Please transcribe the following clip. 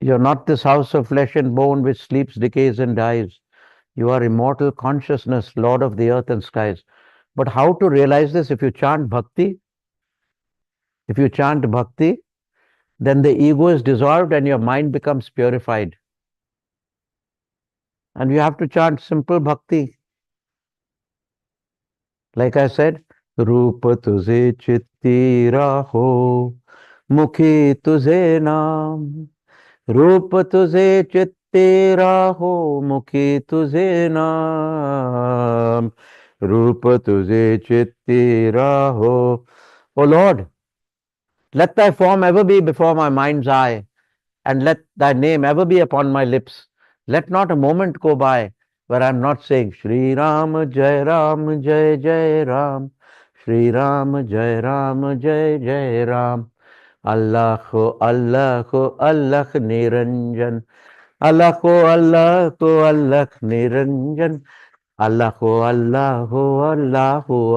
You're not this house of flesh and bone which sleeps, decays, and dies. You are immortal consciousness, Lord of the earth and skies. But how to realize this? If you chant bhakti, then the ego is dissolved and your mind becomes purified. And you have to chant simple bhakti. Like I said, Roop tujhe chitti raho, Mukhi tujhe naam. Roop tujhe chitti raho, Mukhi tujhe naam. Roop tujhe chitti raho. O Lord, let thy form ever be before my mind's eye, and let thy name ever be upon my lips. Let not a moment go by where I'm not saying Shri Ram Jai Ram Jai Jai Ram, Shri Ram Jai Ram Jai Jai Ram. Allahu Allahu Allah Niranjan, Allahu Allahu Allah Niranjan, Allahu Allahu Allahu